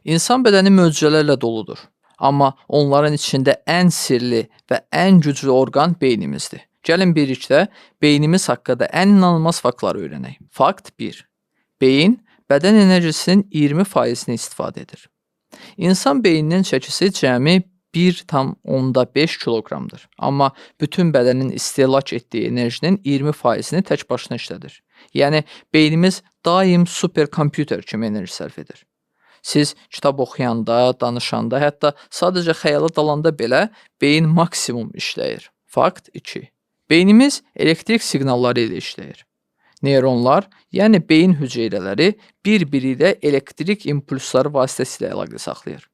İnsan bədəni möcüzələrlə doludur. Amma onların içində ən sirli və ən güclü orqan beynimizdir. Gəlin birlikdə beynimiz haqqında ən inanılmaz faktları öyrənək. Fakt 1. Beyin bədən enerjisinin 20%-ni istifadə edir. İnsan beyninin çəkisi cəmi 1,5 kiloqramdır. Amma bütün bədənin istehlak etdiyi enerjinin 20%-ni tək başına işlədir. Yəni, beynimiz daim superkompüter kimi enerji sərf edir. Siz kitab oxuyanda, danışanda, hətta sadəcə xəyala dalanda belə beyin maksimum işləyir. Fakt 2. Beynimiz elektrik siqnalları ilə işləyir. Neyronlar, yəni beyin hüceyrələri bir-biri ilə elektrik impulsları vasitəsilə əlaqə saxlayır.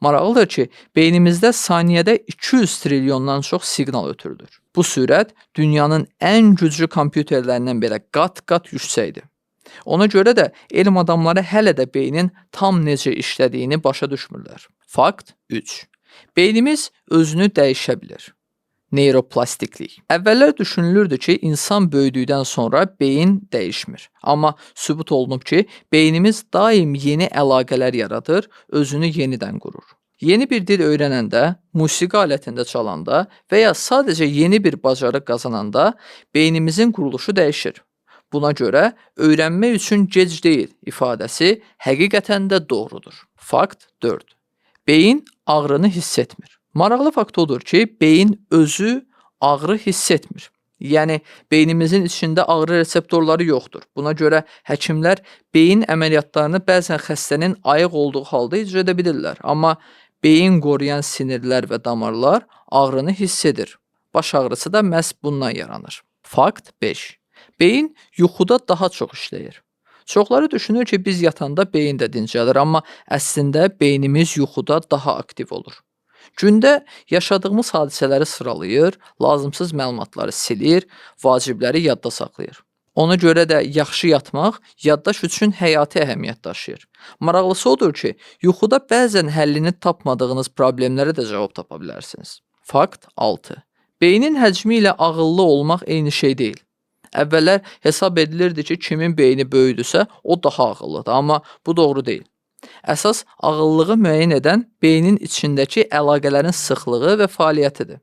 Maraqlıdır ki, beynimizdə saniyədə 200 trilyondan çox siqnal ötürülür. Bu sürət dünyanın ən güclü kompüterlərindən belə qat-qat yüksəkdir. Ona görə də elm adamları hələ də beynin tam necə işlədiyini başa düşmürlər. Fakt 3. Beynimiz özünü dəyişə bilir. Neyroplastiklik. Əvvəllər düşünülürdü ki, insan böyüdükdən sonra beyin dəyişmir. Amma sübut olunub ki, beynimiz daim yeni əlaqələr yaradır, özünü yenidən qurur. Yeni bir dil öyrənəndə, musiqi alətində çalanda və ya sadəcə yeni bir bacarıq qazananda beynimizin quruluşu dəyişir. Buna görə öyrənmək üçün gec deyil ifadəsi həqiqətən də doğrudur. Fakt 4. Beyin ağrını hiss etmir. Maraqlı fakt odur ki, beyin özü ağrı hiss etmir. Yəni, beynimizin içində ağrı reseptorları yoxdur. Buna görə həkimlər beyin əməliyyatlarını bəzən xəstənin ayıq olduğu halda icra edə bilirlər. Amma beyin qoruyan sinirlər və damarlar ağrını hiss edir. Baş ağrısı da məhz bundan yaranır. Fakt 5. Beyin yuxuda daha çox işləyir. Çoxları düşünür ki, biz yatanda beyin də dincəlir, amma əslində beynimiz yuxuda daha aktiv olur. Gündə yaşadığımız hadisələri sıralayır, lazımsız məlumatları silir, vacibləri yadda saxlayır. Ona görə də yaxşı yatmaq yaddaş üçün həyati əhəmiyyət daşıyır. Maraqlısı odur ki, yuxuda bəzən həllini tapmadığınız problemlərə də cavab tapa bilərsiniz. Fakt 6. Beynin həcmi ilə ağıllı olmaq eyni şey deyil. Əvvəllər hesab edilirdi ki, kimin beyni böyüdüsə, o daha ağıllıdır, amma bu doğru deyil. Əsas ağıllığı müəyyən edən beynin içindəki əlaqələrin sıxlığı və fəaliyyətidir.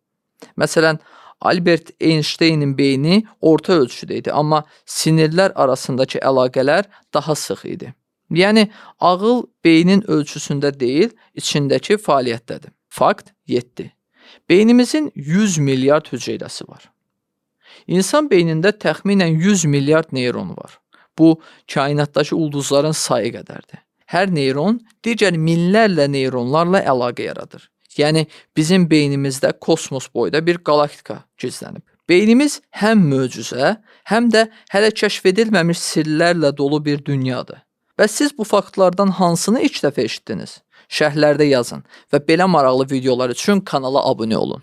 Məsələn, Albert Einsteynin beyni orta ölçüdə idi, amma sinirlər arasındakı əlaqələr daha sıx idi. Yəni, ağıl beynin ölçüsündə deyil, içindəki fəaliyyətdədir. Fakt 7. Beynimizin 100 milyard hüceyrəsi var. İnsan beynində təxminən 100 milyard neyron var. Bu, kainatdakı ulduzların sayı qədərdir. Hər neyron digər minlərlə neyronlarla əlaqə yaradır. Yəni, bizim beynimizdə kosmos boyda bir galaktika gizlənib. Beynimiz həm möcüzə, həm də hələ kəşf edilməmiş sirlərlə dolu bir dünyadır. Və siz bu faktlardan hansını ilk dəfə eşitdiniz? Şərhlərdə yazın və belə maraqlı videolar üçün kanala abunə olun.